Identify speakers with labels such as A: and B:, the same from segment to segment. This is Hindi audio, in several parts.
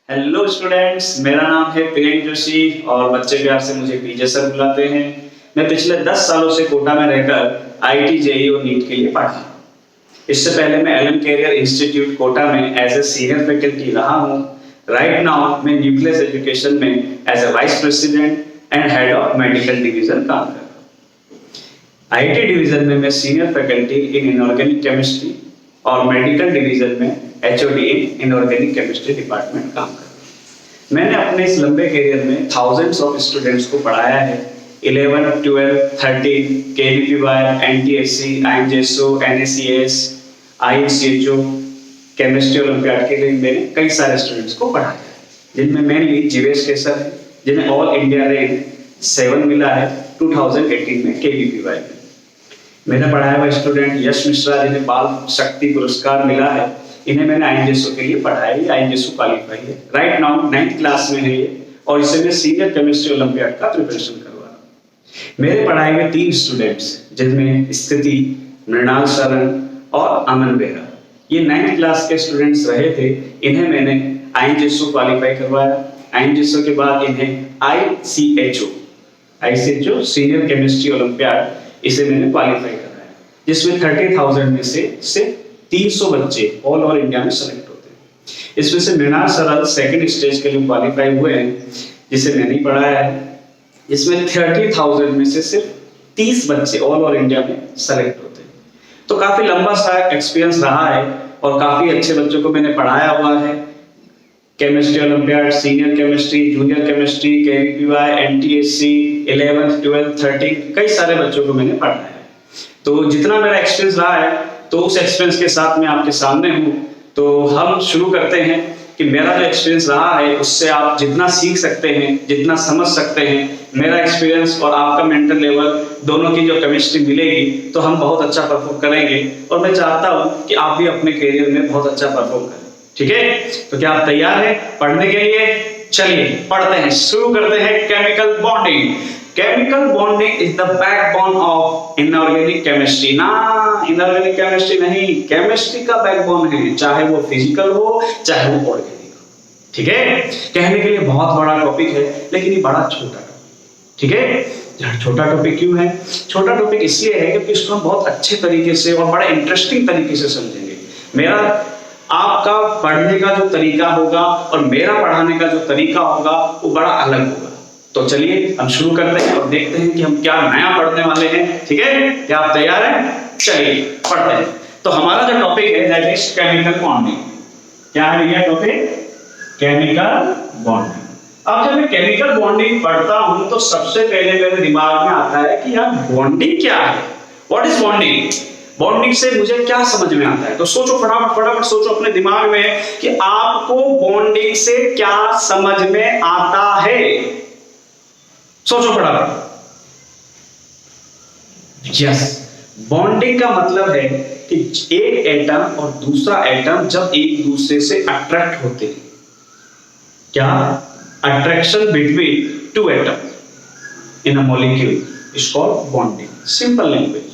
A: हेलो स्टूडेंट्स, मेरा नाम है प्रियंक जोशी और बच्चे प्यार से मुझे पीजे सर बुलाते हैं। मैं पिछले 10 सालों से कोटा में रहकर आईआईटी, जेईई और नीट के लिए पढ़ा। इससे पहले मैं एलन कैरियर इंस्टीट्यूट कोटा में एज ए सीनियर फैकल्टी रहा हूँ। राइट नाउ मैं न्यूक्लियस एजुकेशन में as a vice president and head of medical division काम कर रहा हूँ। आईआईटी डिवीजन में मैं senior faculty in inorganic chemistry और मेडिकल डिवीजन में HOD in inorganic chemistry department काम कर रहा हूँ। मैंने अपने इस लंबे करियर में थाउजेंड्स ऑफ स्टूडेंट्स को पढ़ाया है। 11, 12, 13 केवीपीवाई, एनटीएससी, आईएनजेएसओ, एनएसीएस, आईएनसीएचओ, केमिस्ट्री ओलंपियाड के लिए मैंने कई सारे स्टूडेंट्स को पढ़ाया है, जिनमें मेनली जीवेश केसर है, जिन्हें ऑल इंडिया रैंक 7 मिला है 2018 में केवीपीवाई में। मैंने पढ़ाया हुआ स्टूडेंट यश मिश्रा, जिन्हें बाल शक्ति पुरस्कार मिला है, इन्हें मैंने आईएनजेएसओ के लिए पढ़ाया है। आईएनजेएसओ क्वालिफाई है। राइट नाउ 9th क्लास में है ये, और इसे मैं सीनियर केमिस्ट्री ओलंपियाड का प्रिपरेशन करवा रहा हूँ। मेरे पढ़ाए हुए 3 स्टूडेंट्स, जिनमें स्थिति, मृणाल शरण और अमन बेरा, ये 9th क्लास के स्टूडेंट्स रहे थे। इन्हें मैंने आईएनजेएसओ क्वालिफाई करवाया। आईएनजेएसओ के बाद इन्हें आईसीएचओ सीनियर केमिस्ट्री ओलंपियाड, इसे मैंने क्वालिफाई कराया, जिसमें 30,000 में से सिर्फ 300 बच्चे ऑल ओवर इंडिया में सेलेक्ट होते हैं। इसमें से मृणाल सरल सेकंड स्टेज के लिए क्वालिफाई हुए हैं, जिसे मैंने ही पढ़ाया है। इसमें 30,000 में से सिर्फ 30 बच्चे ऑल ओवर इंडिया में सेलेक्ट होते हैं। तो काफी लंबा सा एक्सपीरियंस रहा है और काफी अच्छे बच्चों को मैंने पढ़ाया हुआ है। Chemistry olympiad, senior chemistry, junior chemistry, KVPY, NTSC, 11th, 12th, 13 कई सारे बच्चों को मैंने पढ़ाया है। तो जितना मेरा एक्सपीरियंस रहा है, तो उस एक्सपीरियंस के साथ मैं आपके सामने हूँ। तो हम शुरू करते हैं कि मेरा जो एक्सपीरियंस रहा है, उससे आप जितना सीख सकते हैं, जितना समझ सकते हैं, मेरा एक्सपीरियंस और आपका मेंटल लेवल दोनों की जो केमिस्ट्री मिलेगी, तो हम बहुत अच्छा परफॉर्म करेंगे। और मैं चाहता हूँ कि आप भी अपने करियर में बहुत अच्छा परफॉर्म करें। ठीक है, तो क्या आप तैयार हैं पढ़ने के लिए? चलिए पढ़ते हैं, शुरू करते हैं। Chemical bonding. Chemical bonding is the backbone of inorganic chemistry. ना, इनऑर्गेनिक केमिस्ट्री नहीं, केमिस्ट्री का बैकबोन है, चाहे वो फिजिकल हो चाहे वो ऑर्गेनिक हो। ठीक है, कहने के लिए बहुत बड़ा टॉपिक है, लेकिन ये बड़ा छोटा टॉपिक। ठीक है, छोटा टॉपिक क्यों है? छोटा टॉपिक इसलिए है क्योंकि इसको हम बहुत अच्छे तरीके से और बड़ा इंटरेस्टिंग तरीके से समझेंगे। मेरा आपका पढ़ने का जो तरीका होगा और मेरा पढ़ाने का जो तरीका होगा, वो बड़ा अलग होगा। तो चलिए हम शुरू करते हैं और देखते हैं कि हम क्या नया पढ़ने वाले हैं। ठीक है, क्या आप तैयार हैं? चलिए पढ़ते हैं। तो हमारा जो टॉपिक है दैट इज केमिकल बॉन्डिंग। क्या है भैया टॉपिक? Chemical bonding. अब जब मैं केमिकल बॉन्डिंग पढ़ता हूं, तो सबसे पहले मेरे दिमाग में आता है कि यार बॉन्डिंग क्या है? What is bonding? बॉन्डिंग से मुझे क्या समझ में आता है? तो सोचो, फटाफट सोचो अपने दिमाग में कि आपको बॉन्डिंग से क्या समझ में आता है। सोचो फटाफट। यस, बॉन्डिंग का मतलब है कि एक एटम और दूसरा एटम जब एक दूसरे से अट्रैक्ट होते हैं। क्या? Attraction between two atom in a molecule is called bonding. Simple language,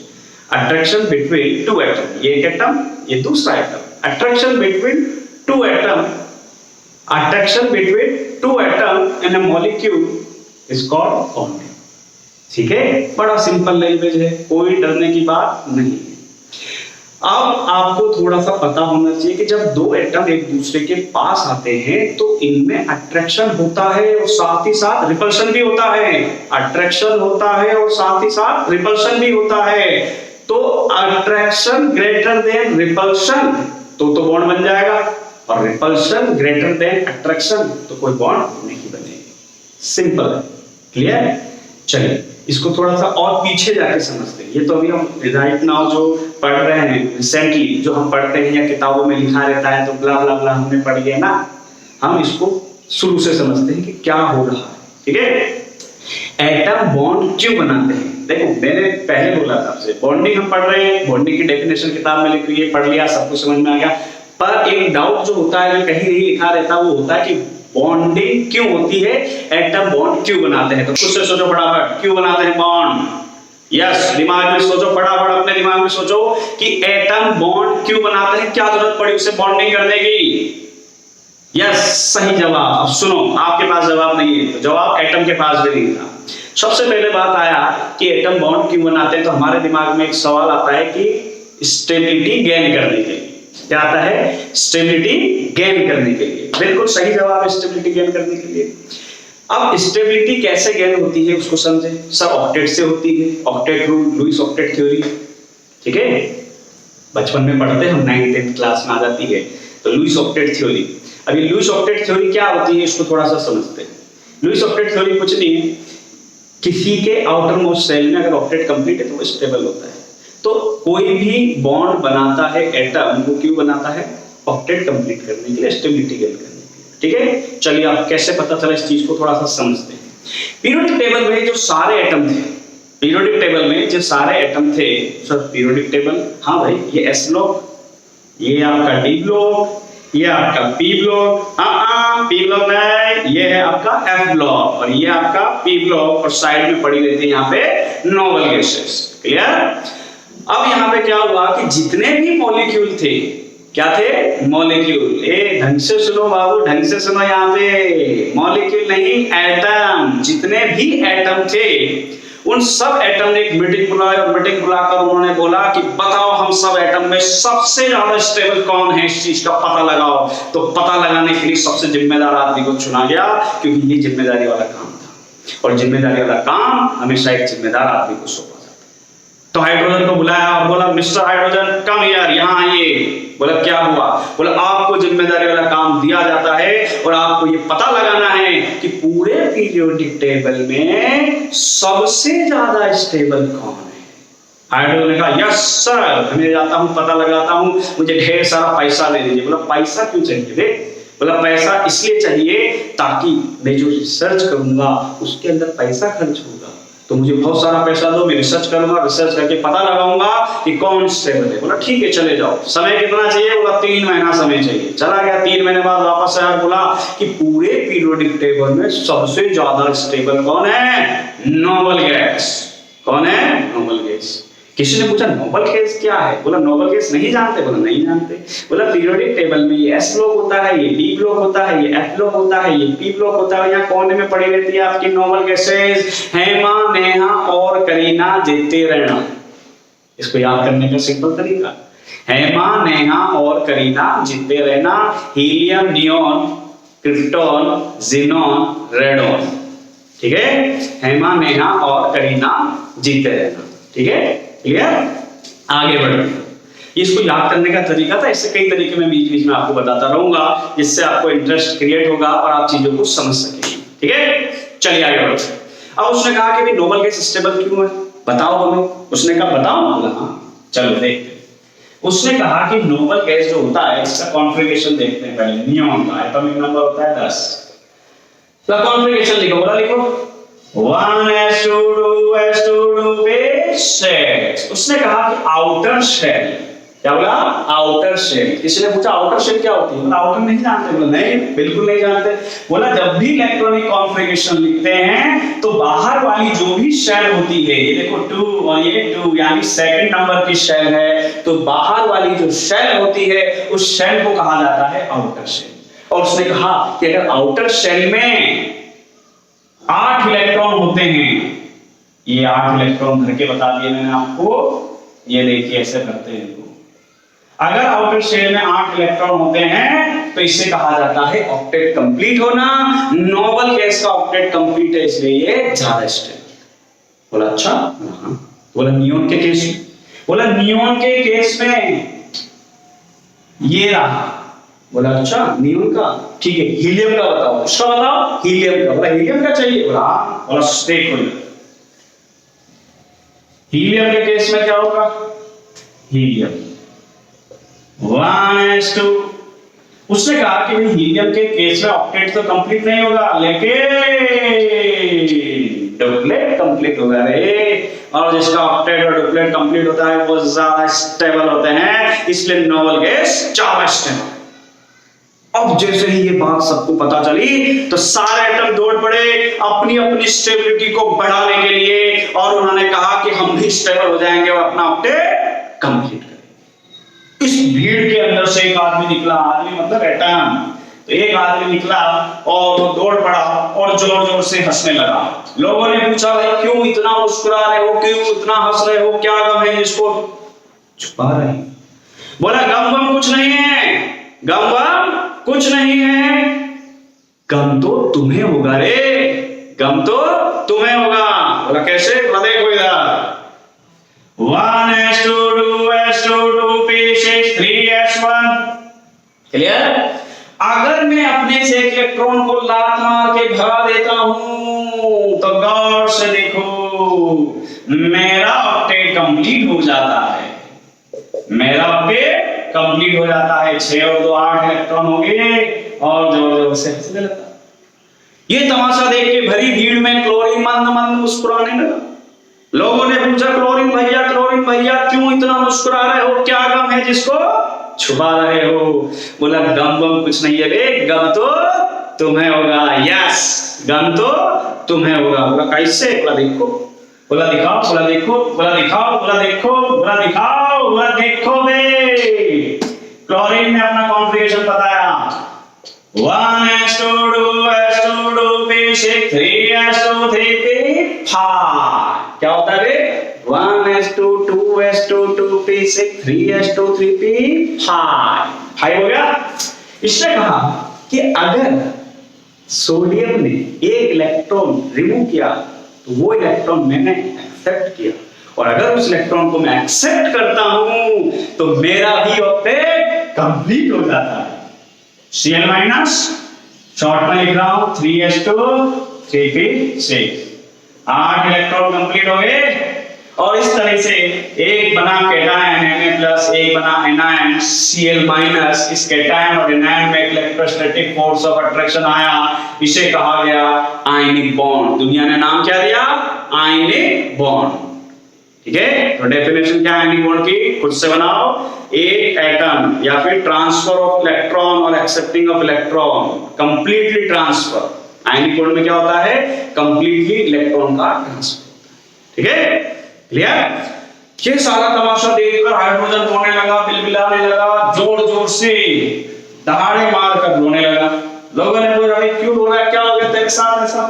A: attraction between two atom, ये एक एटम, ये दूसरा atom. Attraction between two atom, attraction between two atom in a molecule is called bonding. ठीक है, बड़ा सिंपल लैंग्वेज है, कोई डरने की बात नहीं है। अब आपको थोड़ा सा पता होना चाहिए कि जब दो एटम एक दूसरे के पास आते हैं, तो इनमें अट्रैक्शन होता है और साथ ही साथ रिपल्शन भी होता है। अट्रैक्शन होता है और साथ ही साथ रिपल्शन भी होता है। तो अट्रैक्शन ग्रेटर देन रिपल्शन तो बॉन्ड बन जाएगा, और रिपल्शन ग्रेटर देन अट्रैक्शन तो कोई बॉन्ड नहीं बनेगा। सिंपल है, क्लियर? चलिए इसको थोड़ा सा और पीछे जाके समझते हैं। ये तो अभी हम राइट नाउ जो पढ़ रहे हैं, रिसेंटली जो हम पढ़ते हैं या किताबों में लिखा रहता है, तो ब्ला ब्ला ब्ला हमने पढ़ लिया ना। हम इसको शुरू से समझते हैं कि क्या हो रहा है। ठीक है, एटम बॉन्ड क्यों बनाते हैं? देखो, मैंने पहले बोला था आपसे, बॉन्डिंग हम पढ़ रहे हैं, बॉन्डिंग की डेफिनेशन किताब में लिखी है, पढ़ लिया, सब कुछ समझ में आ गया। पर एक डाउट जो होता है, जो कहीं नहीं लिखा रहता, वो होता है कि बॉन्डिंग क्यों होती है, एटम बॉन्ड क्यों बनाते हैं। तो खुद से सोचो फटाफट, क्यों बनाते हैं बॉन्ड? यस, दिमाग में सोचो फटाफट, अपने दिमाग में सोचो कि एटम बॉन्ड क्यों बनाते हैं, क्या जरूरत पड़ी उसे बॉन्डिंग करने की। यस, सही जवाब। अब सुनो, आपके पास जवाब नहीं है, तो जवाब एटम के पास भी नहीं था। सबसे पहले बात आया कि एटम बॉन्ड क्यों बनाते हैं, तो हमारे दिमाग में एक सवाल आता है कि स्टेबिलिटी गेन करने के लिए। क्या आता है? स्टेबिलिटी गेन करने के लिए। बिल्कुल सही जवाब है, स्टेबिलिटी गेन करने के लिए। अब स्टेबिलिटी कैसे गेन होती है उसको समझे। सब ऑक्टेट से होती है, octet rule, Lewis octet theory, ठीक है, बचपन में पढ़ते हैं हम, 9th क्लास में आ जाती है। तो लुईस ऑक्टेट थ्योरी, अब ये लुईस ऑक्टेट थ्योरी क्या होती है इसको थोड़ा सा समझते हैं। लुईस ऑक्टेट थ्योरी कुछ नहीं है, किसी के आउटर मोस्ट सेल में अगर ऑक्टेट कंप्लीट है तो वो स्टेबल होता है। तो कोई भी बॉन्ड बनाता है एटम, वो क्यों बनाता है? ऑक्टेट कंप्लीट करने के लिए, स्टेबिलिटी गेन करने के लिए, ठीक है। चलिए आप कैसे पता चला इस चीज को थोड़ा सा समझते हैं। पीरियोडिक टेबल में जो सारे एटम थे, पीरियोडिक टेबल में जो सारे एटम थे, सर पीरियोडिक टेबल, हाँ भाई, ये एस ब्लॉक, ये आपका डी ब्लॉक, ये आपका पी ब्लॉक, पी ब्लॉक नहीं, ये है आपका एफ ब्लॉक, और ये आपका पी ब्लॉक, और साइड में पड़ी रहती है यहाँ पे नोबल गैसेस। क्लियर? अब यहाँ पे क्या हुआ कि जितने भी मॉलिक्यूल थे, क्या थे? मॉलिक्यूल। ए ढंग से सुनो बाबू, ढंग से सुनो, यहाँ पे मॉलिक्यूल नहीं, एटम। जितने भी एटम थे उन सब एटम ने एक मीटिंग बुलाई, और मीटिंग बुलाकर उन्होंने बोला कि बताओ हम सब एटम में सबसे ज्यादा स्टेबल कौन है, इस चीज का पता लगाओ। तो पता लगाने के लिए सबसे जिम्मेदार आदमी को चुना गया, क्योंकि ये जिम्मेदारी वाला काम था, और जिम्मेदारी वाला काम हमेशा एक जिम्मेदार आदमी को सौंपा जाता है। तो हाइड्रोजन को बुलाया और बोला, मिस्टर हाइड्रोजन कम यार, यहाँ आइए। बोला क्या हुआ? बोला आपको जिम्मेदारी वाला काम दिया जाता है, और आपको ये पता लगाना है कि पूरे पीरियोडिक टेबल में सबसे ज्यादा स्टेबल कौन है। हाइड्रोजन ने कहा यस सर, मैं जाता हूँ, पता लगाता हूँ, मुझे ढेर सारा पैसा दे दीजिए। बोला पैसा क्यों चाहिए बे? बोला पैसा इसलिए चाहिए ताकि मैं जो रिसर्च करूंगा उसके अंदर पैसा खर्च होगा, तो मुझे बहुत सारा पैसा दो, मैं रिसर्च करूंगा, रिसर्च करके पता लगाऊंगा कि कौन स्टेबल है। बोला ठीक है चले जाओ। समय कितना चाहिए? बोला 3 महीना समय चाहिए। चला गया, 3 महीने बाद वापस आया, बोला कि पूरे पीरियोडिक टेबल में सबसे ज्यादा स्टेबल कौन है? Noble gas. कौन है? Noble gas. किसी ने पूछा नोबल गैस क्या है? बोला नोबल गैस नहीं जानते? बोला नहीं जानते। बोला पीरियोडिक टेबल में ये एस ब्लॉक होता है, ये डी ब्लॉक होता है, ये एफ ब्लॉक होता है, ये पी ब्लॉक होता है। यहाँ कोने में पड़ी रहती है आपकी नोबल गैसेस, हेमा, नेहा और करीना, जीते रहना। इसको याद करने का सिंपल तरीका, हेमा, नेहा और करीना, जीते रहना, helium, neon, krypton, xenon, radon. ठीक है, हेमा, नेहा और करीना, जीते रहना। ठीक है, क्लियर? आगे बढ़ते। इसको याद करने का तरीका था, इससे कई तरीके में बीच बीच में आपको बताता रहूंगा, जिससे आपको इंटरेस्ट क्रिएट होगा और आप चीजों को समझ सकेंगे। ठीक है, चलिए आगे बढ़ते। अब उसने कहा कि भाई नोबल गैस स्टेबल क्यों है, बताओ हमें। उसने कहा बताओ। बोला हाँ, चलो देखते। उसने कहा कि नोबल गैस जो होता है इसका कॉन्फ़िगरेशन देखते हैं पहले। नियॉन का एटॉमिक नंबर होता है 10। तो कॉन्फ़िगरेशन लिखो, बोला लिखो 1s2 बेस 6। उसने कहा कि आउटर शेल, क्या बोला? Outer shell. किसी ने पूछा आउटर शेल क्या होती है? आउटर नहीं जानते? बोला नहीं, बिल्कुल नहीं जानते। बोला जब भी इलेक्ट्रॉनिक कॉन्फ़िगरेशन लिखते हैं तो बाहर वाली जो भी शेल होती है, ये देखो 2 और ये 2 यानी सेकंड नंबर की शेल है, तो बाहर वाली जो शेल होती है उस शेल को कहा जाता है आउटर शेल। और उसने कहा कि अगर आउटर शेल में 8 इलेक्ट्रॉन होते हैं, ये 8 इलेक्ट्रॉन भर के बता दिए मैंने आपको, ये देखिए ऐसे करते हैं इनको। अगर आउटर शेल में 8 इलेक्ट्रॉन होते हैं तो इसे कहा जाता है ऑक्टेट कंप्लीट होना। नोबल गैस का ऑक्टेट कंप्लीट है, इसलिए ये ज्यादा स्टेबल। बोला अच्छा? हाँ। बोला नियोन के केस में? बोला नियोन के केस में ये रहा। बोला अच्छा नियोन का, ठीक है। हीलियम का बताओ, उसका बताओ। हीलियम का। बोला हीलियम का चाहिए? बोला हाँ। बोला स्टेक हो जाए। हीलियम के केस में क्या होगा? Helium 1s2। उसने कहा कि भाई हीलियम के केस में ऑक्टेट तो कंप्लीट नहीं होगा, लेकिन डुप्लेट कंप्लीट होगा रे। और जिसका ऑक्टेट और डुप्लेट कंप्लीट होता है वो ज्यादा स्टेबल होते हैं, इसलिए नोबल गैस ज्यादा स्टेबल। अब जैसे ही ये बात सबको पता चली तो सारे एटम दौड़ पड़े अपनी अपनी स्टेबिलिटी को बढ़ाने के लिए, और उन्होंने कहा कि हम भी स्टेबल हो जाएंगे और अपना ऑक्टेट कंप्लीट करेंगे। इस भीड़ के अंदर से एक आदमी निकला। आदमी मतलब एटम। तो एक आदमी निकला और वो दौड़ पड़ा और जोर जोर से हंसने लगा। लोगों ने पूछा, भाई क्यों इतना मुस्कुरा रहे हो, क्यों इतना हंस रहे हो, क्या गम है जिसको छुपा रहे हैं? बोला गम वम कुछ नहीं है, गम वम कुछ नहीं है, गम तो तुम्हें होगा रे, गम तो तुम्हें होगा। बोला कैसे? बोला देखो इधर 1s2 2s2 2p6 3s1। Clear? अगर मैं अपने से एक इलेक्ट्रॉन को लात मार के भगा देता हूं तो गौर से देखो मेरा ऑक्टेट कंप्लीट हो जाता है, मेरा ऑक्टेट कंप्लीट हो जाता है। 6 और 2 8 इलेक्ट्रॉन हो गए और जोर जोर से हंसने लगा। ये तमाशा देख के भरी भीड़ में क्लोरीन मंद मंद मुस्कुराने लगा। लोगों ने पूछा, क्लोरीन भैया क्यों इतना मुस्कुरा रहे हो, क्या गम है जिसको छुपा रहे हो? बोला गम वम कुछ नहीं है रे, गम तो तुम्हें होगा। यस, गम तो तुम्हें होगा। बोला कैसे? बोला देखो, बोला दिखाओ, बोला देखो, बोला दिखाओ, बोला देखो, बोला दिखाओ, बोला देखो बे। क्लोरीन ने अपना कॉन्फ़िगरेशन बताया 1s2 2s2 2p6 3s2 3p5। क्या होता है रे? 1s2 2s2 2p6 3s2 3p5 5 हो गया। इसने कहा कि अगर सोडियम ने एक इलेक्ट्रॉन रिमूव किया तो वो इलेक्ट्रॉन मैंने एक्सेप्ट किया, और अगर उस इलेक्ट्रॉन को मैं एक्सेप्ट करता हूं तो मेरा भी ऑक्टेट कंप्लीट हो जाता है। Cl माइनस शॉर्ट में लिख रहा हूं 3s2 3p6 8 इलेक्ट्रॉन कंप्लीट हो गए। और इस तरह से एक बना कैटायन Na+, एक बना एनायन Cl माइनस। इस कैटायन और एनायन में इलेक्ट्रोस्टैटिक फोर्स ऑफ अट्रैक्शन आया, इसे कहा गया आयनिक बॉन्ड। दुनिया ने नाम क्या दिया? Ionic bond. ठीक है, तो डेफिनेशन क्या है आयनिक बॉन्ड की? खुद से बनाओ। एक एटम या फिर ट्रांसफर ऑफ इलेक्ट्रॉन और accepting of electron, completely transfer. Ionic bond में क्या होता है? कंप्लीटली इलेक्ट्रॉन का ट्रांसफर। ठीक है, क्लियर? ये सारा तमाशा देखकर हाइड्रोजन रोने लगा, बिलबिलाने लगा, जोर जोर से दहाड़े मारकर रोने लगा। लोगों ने बोला भाई क्यों रो रहा है, क्या हो गया तेरे साथ ऐसा?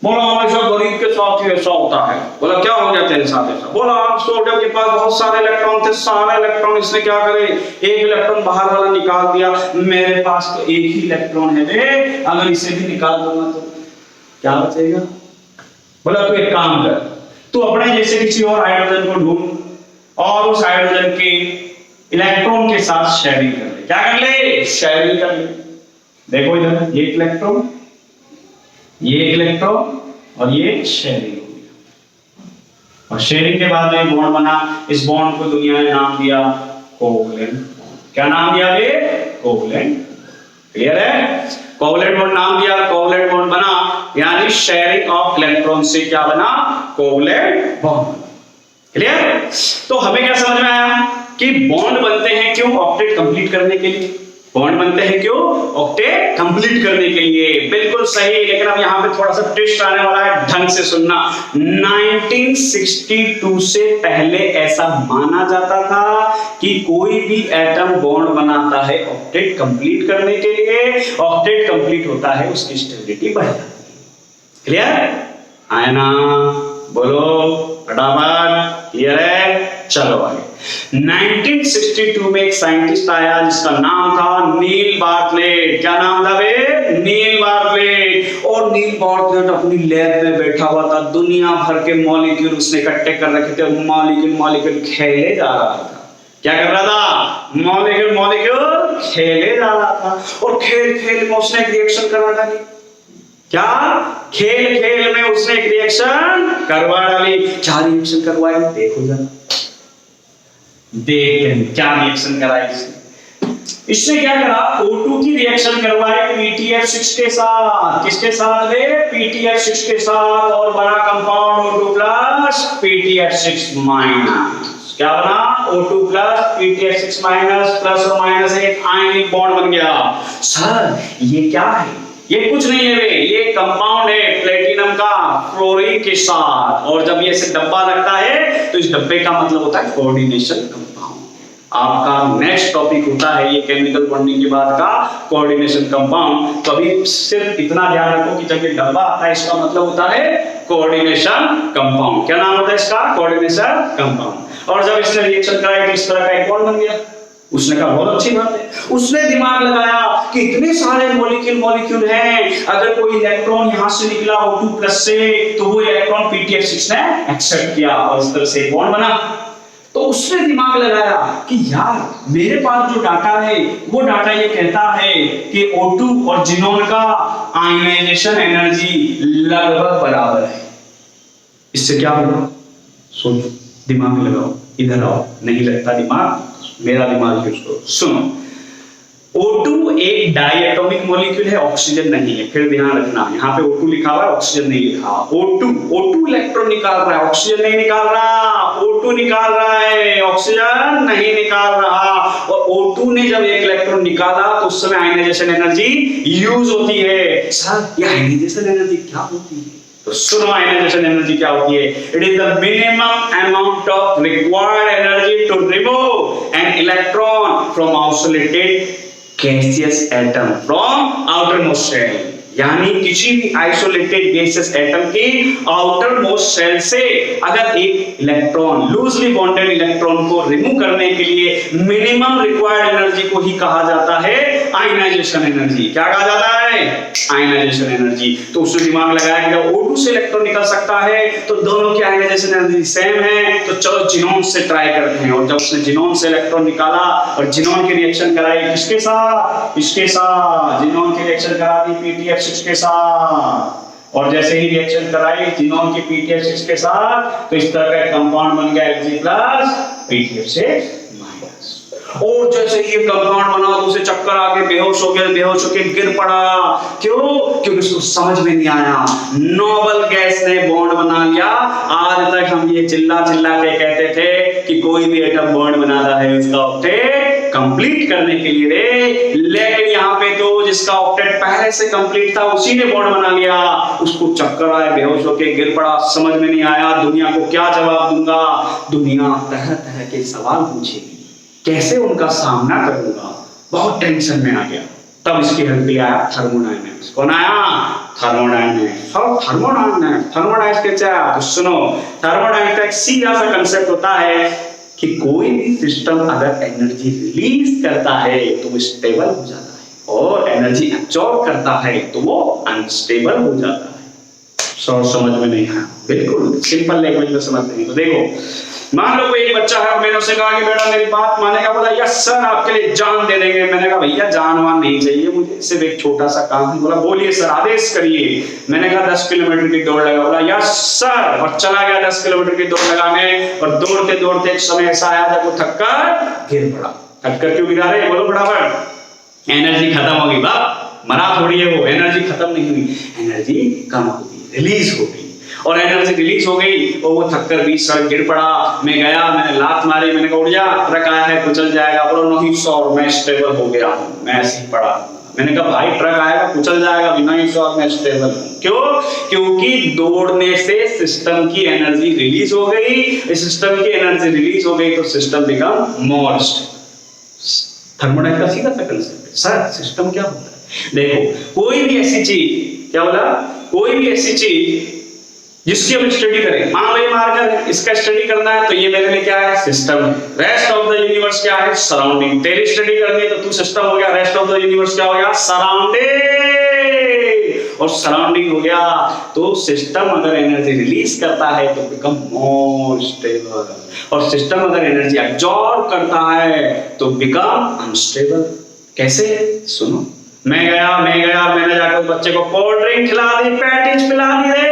A: बोला हमेशा गरीब के साथ ही ऐसा होता है। बोला क्या हो गया तेरे साथ ऐसा? बोला सोडियम के पास बहुत सारे इलेक्ट्रॉन थे, सारे इलेक्ट्रॉन इसने क्या करे, एक इलेक्ट्रॉन बाहर वाला निकाल दिया। मेरे पास तो एक ही इलेक्ट्रॉन है बे, अगर इसे भी निकाल दूंगा तो क्या बचेगा? बोला तू एक काम कर, तू अपने जैसे किसी और हाइड्रोजन को ढूंढ और उस हाइड्रोजन के इलेक्ट्रॉन के साथ शेयरिंग कर ले। क्या कर ले? शेयरिंग कर ले। देखो इधर ये इलेक्ट्रॉन, ये इलेक्ट्रॉन और ये शेयरिंग हो गया। और शेयरिंग के बाद में बॉन्ड बना। इस बॉन्ड को दुनिया ने नाम दिया कोवलेंट। क्या नाम दिया बे? कोवलेंट। क्लियर है? कोवलेंट बॉन्ड नाम दिया, कोवलेंट बॉन्ड बना, यानी शेयरिंग ऑफ इलेक्ट्रॉन से क्या बना? Covalent bond. क्लियर? तो हमें क्या समझ में आया कि बॉन्ड बनते हैं क्यों? ऑक्टेट कंप्लीट करने के लिए। बॉन्ड बनते हैं क्यों? ऑक्टेट कंप्लीट करने के लिए। बिल्कुल सही, लेकिन अब यहां पे थोड़ा सा ट्विस्ट आने वाला है, ढंग से सुनना। 1962 से पहले ऐसा माना जाता था कि कोई भी एटम बॉन्ड बनाता है ऑक्टेट कंप्लीट करने के लिए, ऑक्टेट कंप्लीट होता है उसकी स्टेबिलिटी बढ़ जाती है। क्लियर? आया ना? बोलो फटाफट। क्लियर है? चलो आगे। 1962 में एक साइंटिस्ट आया जिसका नाम था नील बार्टलेट। क्या नाम था बे? नील बार्टलेट। और नील बार्टलेट अपनी लैब में बैठा हुआ था, दुनिया भर के मॉलिक्यूल उसने इकट्ठे कर रखे थे, मॉलिक्यूल खेले जा रहा था। क्या कर रहा था? मॉलिक्यूल खेले जा रहा था। और खेल में उसने एक रिएक्शन करवा डाली। क्या? खेल में उसने एक रिएक्शन करवा डाली। क्या रिएक्शन करवाया? देखो जरा, देखते हैं क्या रिएक्शन कराई इसने। इसने क्या करा? O2 की रिएक्शन करवाई PTF6 के साथ। किसके साथ रे? PTF6 के साथ। और बड़ा compound O2 plus PTF6 minus. क्या बना? O2 plus PTF6 minus, plus और माइनस एक आयनिक बॉन्ड बन गया। सर ये क्या है? ये कुछ नहीं है बे, ये कंपाउंड है प्लेटिनम का फ्लोरीन के साथ। और जब ये डब्बा लगता है तो इस डब्बे का मतलब होता है कोऑर्डिनेशन कंपाउंड। आपका नेक्स्ट टॉपिक होता है ये केमिकल बॉन्डिंग के बाद का कोऑर्डिनेशन कंपाउंड। तो अभी सिर्फ इतना ध्यान रखो कि जब ये डब्बा आता है इसका मतलब होता है कोऑर्डिनेशन कंपाउंड। क्या नाम होता है इसका? Coordination compound. और जब इसने रिएक्शन कराई तो इस तरह का एक बॉन्ड बन गया। उसने कहा बहुत अच्छी बात है। उसने दिमाग लगाया कि इतने सारे मॉलिक्यूल हैं, अगर कोई इलेक्ट्रॉन यहां से निकला O2+ से तो वो इलेक्ट्रॉन Ptf6 ने एक्सेप्ट किया और इस तरह से बॉन्ड बना। तो उसने दिमाग लगाया कि यार मेरे पास जो डाटा है वो डाटा ये कहता है कि O2 और जिनोन का आयनाइजेशन एनर्जी लगभग बराबर है। इससे क्या होगा? सोचो, दिमाग लगाओ, इधर आओ। नहीं लगता दिमाग? मेरा दिमाग यूज करो, सुनो। O2 एक डायएटॉमिक मॉलिक्यूल है, ऑक्सीजन नहीं है। फिर ध्यान रखना, यहाँ पे O2 लिखा हुआ है, ऑक्सीजन नहीं लिखा। O2 इलेक्ट्रॉन निकाल रहा है, ऑक्सीजन नहीं निकाल रहा। O2 निकाल रहा है, ऑक्सीजन नहीं निकाल रहा। और O2 ने जब एक इलेक्ट्रॉन निकाला तो उस समय आयनाइजेशन एनर्जी यूज होती है। सर ये आयनाइजेशन एनर्जी क्या होती है? तो सुनो, आयनाइजेशन एनर्जी क्या होती है? It is the minimum amount of required energy to remove an electron from isolated gaseous atom from outermost shell. यानी किसी भी आइसोलेटेड गैसियस एटम की आउटर मोस्ट शेल से अगर एक इलेक्ट्रॉन, लूजली बॉन्डेड इलेक्ट्रॉन को रिमूव करने के लिए मिनिमम रिक्वायर्ड एनर्जी को ही कहा जाता है आयनाइजेशन एनर्जी। क्या कहा जाता है? Ionization energy. तो उसने दिमाग लगाया कि जब O2 से इलेक्ट्रॉन निकल सकता है तो दोनों की आयनाइजेशन एनर्जी सेम है, तो चलो जिनोन से ट्राई करते हैं। और जब उसने जिनोन से इलेक्ट्रॉन निकाला और जिनोन की रिएक्शन कराई किसके साथ? इसके साथ। जिनोन की रिएक्शन करा दी Ptf6 के साथ, और जैसे ही रिएक्शन कराई जिनोन की Ptf6 के साथ तो इस तरह का कंपाउंड बन गया Hg+ Ptf6-। और जैसे ही ये कंपाउंड बना तो उसे चक्कर आ गए, बेहोश हो के गिर पड़ा। क्यों? क्योंकि उसको समझ में नहीं आया, नोबल गैस ने बॉन्ड बना लिया। आज तक हम ये चिल्ला के कहते थे कि कोई भी एटम बॉन्ड बनाता है उसका ऑक्टेट कंप्लीट करने के लिए रे, लेकिन यहाँ पे तो जिसका ऑक्टेट पहले से कंप्लीट था उसी ने बॉन्ड बना लिया। उसको चक्कर आए, बेहोश होके गिर पड़ा, समझ में नहीं आया दुनिया को क्या जवाब दूंगा। दुनिया तरह तरह के सवाल पूछेगी, कैसे उनका सामना करूंगा, बहुत टेंशन में आ गया। तब इसकी हेल्प लिया थर्मोडायनेमिक्स। कौन आया? थर्मोडायनेमिक्स। थर्मोडायनेमिक्स के क्या? तो सुनो, थर्मोडायनेमिक्स का एक सीधा सा कंसेप्ट होता है कि कोई भी सिस्टम अगर एनर्जी रिलीज करता है तो वो स्टेबल हो जाता है, और एनर्जी एब्जॉर्ब करता है तो वो अनस्टेबल हो जाता है। समझ में नहीं आया? बिल्कुल सिंपल लैंग्वेज में समझ नहीं। तो देखो, मान लो कोई एक बच्चा है, मैंने उससे कहा कि बेटा मेरी बात मानेगा? बोला यस सर, आपके लिए जान दे देंगे। मैंने कहा भैया जान वान नहीं चाहिए मुझे, सिर्फ एक छोटा सा काम है। बोला बोलिए सर, आदेश करिए। मैंने कहा 10 किलोमीटर की दौड़ लगा। बोला यस सर, और चला गया 10 किलोमीटर की दौड़ लगाने। और दौड़ते दौड़ते एक समय ऐसा आया जब वो थककर गिर पड़ा। थककर क्यों गिरा रहे? बोलो फटाफट। एनर्जी खत्म हो गई। बाप मरा थोड़ी है वो, एनर्जी खत्म नहीं हुई, एनर्जी कम हो गई, रिलीज हो गई। और एनर्जी रिलीज हो गई और वो थककर 20 सड़क गिर पड़ा। मैं गया, मैंने लात मारी, मैंने कहा उड़ जा, ट्रक आया है कुचल जाएगा। बोलो नहीं सर, मैं स्टेबल हो गया हूं, मैं ऐसे ही पड़ा। मैंने कहा भाई ट्रक आएगा कुचल जाएगा, नहीं सर मैं स्टेबल हूं। क्यों? क्योंकि दौड़ने से सिस्टम की एनर्जी रिलीज हो गई। सिस्टम की एनर्जी रिलीज हो गई तो system become more stable. Thermodynamics का सीधा सा कंसेप्ट है। सर सिस्टम क्या होता है? देखो, कोई भी ऐसी चीज, क्या बोला? कोई भी ऐसी चीज जिसकी हम स्टडी करें, मान लो ये मार्कर, इसका स्टडी करना है तो ये मेरे लिए क्या है? सिस्टम है। रेस्ट ऑफ द यूनिवर्स क्या है? सराउंडिंग। तेरी स्टडी करनी है तो तू सिस्टम हो गया, रेस्ट ऑफ द यूनिवर्स क्या हो गया? सराउंडिंग। और सराउंडिंग हो गया तो सिस्टम अगर एनर्जी रिलीज करता है तो बिकम मोर स्टेबल, और सिस्टम अगर एनर्जी एब्जॉर्ब करता है तो बिकम अनस्टेबल। कैसे? सुनो, मैं गया, मैंने जाकर बच्चे को कोल्ड ड्रिंक खिला दी, पैटीज पिला दी रे।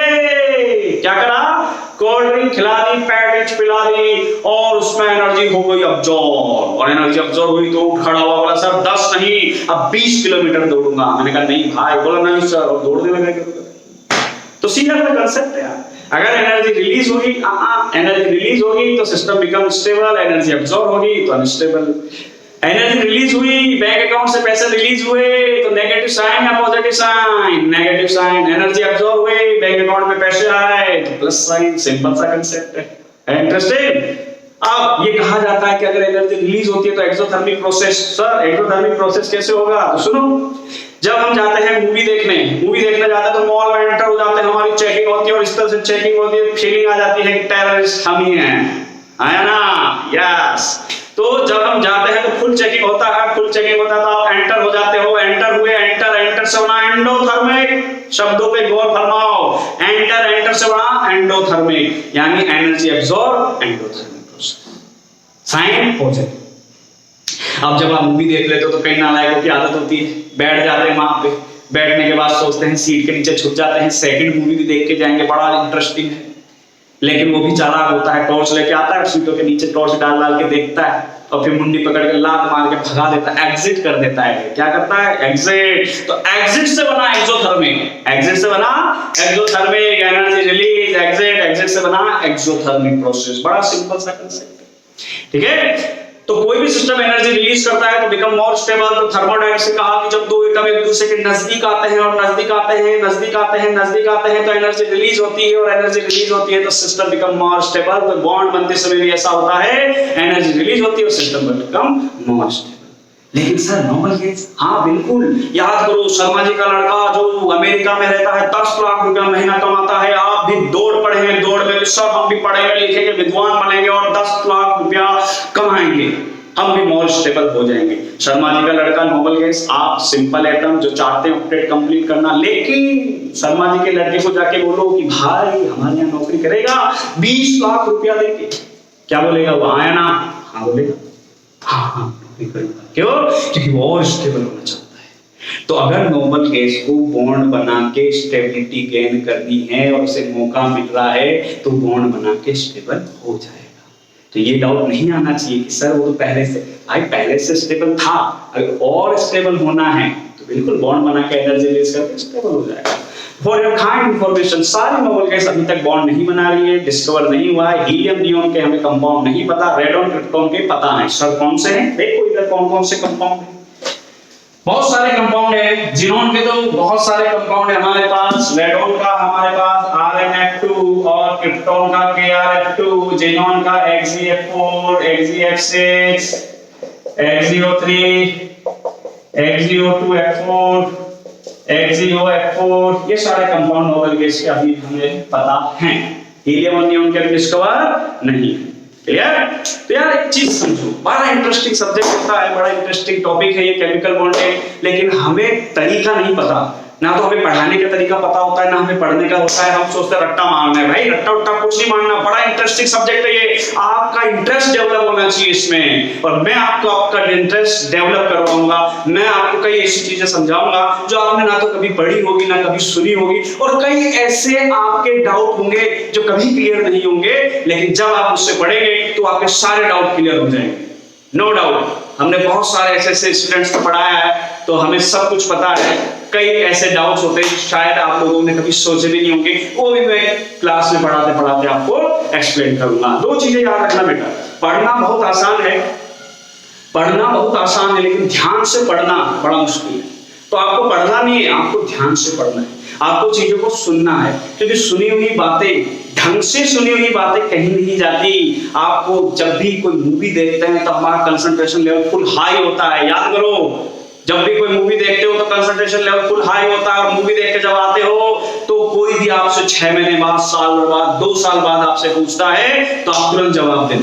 A: क्या करा? कोल्ड ड्रिंक खिला दी, पैकेज पिला दी, और उसमें एनर्जी हो गई अब्जॉर्ब। और एनर्जी अब्जॉर्ब हुई तो खड़ा हुआ, बोला सर 10 नहीं अब 20 किलोमीटर दौड़ूंगा। मैंने कहा नहीं भाई। बोला नहीं सर, और दौड़ने लगा। तो सीधा सा कंसेप्ट है यार। अगर एनर्जी रिलीज होगी, एनर्जी रिलीज होगी तो system become stable, energy absorb होगी तो अनस्टेबल। एनर्जी रिलीज हुई, बैंक अकाउंट से पैसे रिलीज हुए तो नेगेटिव साइन या positive sign? Negative sign. Energy absorb हुई, बैंक अकाउंट में पैसे आए तो प्लस साइन। सिंपल सा कांसेप्ट है। इंटरेस्टिंग? अब ये कहा जाता है कि अगर एनर्जी रिलीज होती है तो exothermic process. Sir exothermic process कैसे होगा? तो सुनो, जब हम जाते हैं मूवी देखने जाते हैं तो मॉल में एंटर हो जाते हैं, हमारी चेकिंग होती है और इस तरह से चेकिंग होती है, फीलिंग आ जाती है कि टेररिस्ट हम ही हैं, है ना? यस। तो जब हम जाते हैं तो फुल चेकिंग होता है तो आप एंटर हो जाते हो, एंटर से बना एंडोथर्मिक, शब्दों पे गौर फरमाओ, एंटर से बना एंडोथर्मिक, यानी energy absorb, endothermic process, sign positive. अब जब आप मूवी देख लेते हो तो कई नालायकों की आदत होती है, बैठ जाते हैं वहां पे, बैठने के बाद सोचते हैं सीट के नीचे छुप जाते हैं, सेकंड मूवी भी देख के जाएंगे, बड़ा इंटरेस्टिंग है, लेकिन वो भी चालाक होता है, टॉर्च लेके आता है, सीटों के नीचे टॉर्च डाल के देखता है और फिर मुंडी पकड़ के लात मार के भगा देता है, एग्जिट कर देता है। क्या करता है? एग्जिट। तो एग्जिट से बना एक्सोथर्मिक, एनर्जी रिलीज, एग्जिट से बना एक्सोथर्मिक प्रोसेस। बड़ा सिंपल सा कांसेप्ट है, ठीक है? तो कोई भी सिस्टम एनर्जी रिलीज करता है तो बिकम मोर स्टेबल। तो थर्मोडायनेमिक्स से कहा कि जब दो एटम एक दूसरे के नजदीक आते हैं और नजदीक आते हैं तो एनर्जी रिलीज होती है, और एनर्जी रिलीज होती है तो सिस्टम बिकम मोर स्टेबल। तो बॉन्ड बनते समय भी ऐसा होता है, एनर्जी रिलीज होती है और सिस्टम बिकम मोर स्टेबल। लेकिन सर नॉर्मल केस? हाँ बिल्कुल, याद करो शर्मा जी का लड़का जो अमेरिका में रहता है, 10 लाख रुपया महीना कमाता है, आप भी दौड़ में सर हम भी पढ़ेंगे लिखेंगे विद्वान बनेंगे और 10 लाख रुपया कमाएंगे, हम भी मोर स्टेबल हो जाएंगे। शर्मा जी का लड़का नोबल केस, आप सिंपल एटम जो चाहते हैं ऑक्टेट कंप्लीट करना, लेकिन शर्मा जी के लड़के को जाके बोलो कि भाई हमारे यहाँ नौकरी करेगा, 20 लाख रुपया देंगे, क्या बोलेगा वो? आया ना? हाँ बोलेगा, हाँ क्यों? क्योंकि वो और स्टेबल होना चाहता है। तो अगर नोबल केस को बॉन्ड बना के स्टेबिलिटी गेन करनी है और उसे मौका मिल रहा है तो बॉन्ड बना के स्टेबल हो जाएगा। तो ये डाउट नहीं आना चाहिए कि सर वो तो पहले से स्टेबल था, अगर और स्टेबल होना है तो बिल्कुल बॉन्ड बना के एनर्जी रिलीज करके स्टेबल हो जाएगा। फॉर योर काइंड इंफॉर्मेशन, सारी नोबल गैस अभी तक बॉन्ड नहीं बना रही है, डिस्कवर नहीं हुआ है। हीलियम नियॉन के हमें कंपाउंड नहीं पता, रेडॉन क्रिप्टॉन के पता है। सर कौन से हैं? देखो इधर कौन से कंपाउंड हैं, बहुत सारे कंपाउंड है। जिनॉन के तो बहुत सारे कंपाउंड है हमारे पास, रेडॉन का हमारे पास RnF2 और क्रिप्टॉन का KrF2, जिनॉन का XeF4, XeF6, XeO3, XeO2F4, XeOF4, ये सारे कंपाउंड नोबल गैस के अभी हमें पता हैं। हीलियम और नियॉन के डिस्कवर नहीं है। क्लियर? तो यार एक चीज समझो, बड़ा इंटरेस्टिंग सब्जेक्ट होता है, बड़ा इंटरेस्टिंग टॉपिक है ये केमिकल बॉन्डिंग, लेकिन हमें तरीका नहीं पता, ना तो हमें पढ़ाने का तरीका पता होता है ना हमें पढ़ने का होता है। हम सोचते हैं रट्टा मारना है, भाई रट्टा उट्टा कुछ नहीं मारना, बड़ा इंटरेस्टिंग सब्जेक्ट है ये, आपका इंटरेस्ट डेवलप होना चाहिए इसमें, और मैं आपको आपका इंटरेस्ट डेवलप करवाऊंगा। मैं आपको कई ऐसी चीजें समझाऊंगा जो आपने ना तो कभी पढ़ी होगी ना कभी सुनी होगी, और कई ऐसे आपके डाउट होंगे जो कभी क्लियर नहीं होंगे, लेकिन जब आप उससे पढ़ेंगे तो आपके सारे डाउट क्लियर हो जाएंगे। नो डाउट, हमने बहुत सारे ऐसे स्टूडेंट्स को पढ़ाया है तो हमें सब कुछ पता है। कई ऐसे डाउट्स होते हैं शायद आप लोगों ने कभी सोचे भी नहीं होंगे, वो भी मैं क्लास में पढ़ाते आपको एक्सप्लेन करूंगा। दो चीजें याद रखना बेटा, पढ़ना बहुत आसान है, लेकिन ध्यान से पढ़ना बड़ा मुश्किल है। तो आपको पढ़ना नहीं है, आपको ध्यान से पढ़ना है, आपको चीजों को सुनना है, क्योंकि सुनी हुई बातें, ढंग से सुनी हुई बातें कहीं नहीं जाती। आपको जब भी कोई मूवी देखते हैं तो हमारा कंसंट्रेशन लेवल फुल हाई होता है, याद करो, जब भी कोई मूवी देखते हो तो कंसंट्रेशन लेवल फुल हाई होता है, और मूवी देख के जब आते हो तो कोई भी आपसे 6 महीने बाद, साल बाद, 2 साल बाद आपसे पूछता है तो आप तुरंत जवाब दे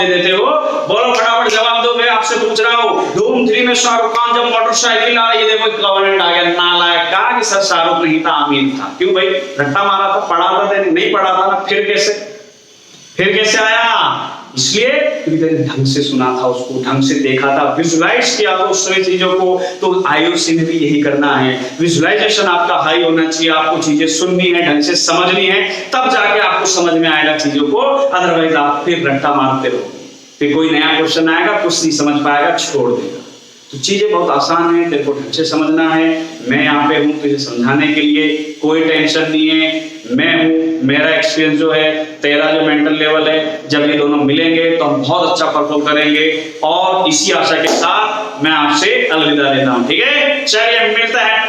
A: देते हो, बोलो फटाफट जवाब दो। मैं आपसे पूछ रहा हूँ, धूम 3 में शाहरुख खान जब मोटरसाइकिल आ, ये देखो गवर्नमेंट आ गया, नालायक, कहा कि सर शाहरुख नहीं था आमिर था। क्यों भाई? रट्टा मारा था, पढ़ा था, नहीं पढ़ा था ना, फिर कैसे आया? इसलिए क्योंकि ढंग से सुना था, उसको ढंग से देखा था, विजुलाइज किया था उस सभी चीजों को। तो IOC में भी यही करना है, विजुलाइजेशन आपका हाई होना चाहिए, आपको चीजें सुननी है, ढंग से समझनी है, तब जाके आपको समझ में आएगा चीजों को, अदरवाइज आप फिर रट्टा मारते रहोगे, फिर कोई नया क्वेश्चन आएगा, कुछ नहीं समझ पाएगा, छोड़ देगा। तो चीजें बहुत आसान है, तेरे को ढंग से समझना है। मैं यहाँ पे हूँ तुझे समझाने के लिए, कोई टेंशन नहीं है, मैं हूँ, मेरा एक्सपीरियंस जो है, तेरा जो मेंटल लेवल है, जब ये दोनों मिलेंगे तो हम बहुत अच्छा परफॉर्म करेंगे। और इसी आशा के साथ मैं आपसे अलविदा लेता हूँ, ठीक है? चलिए मिलता है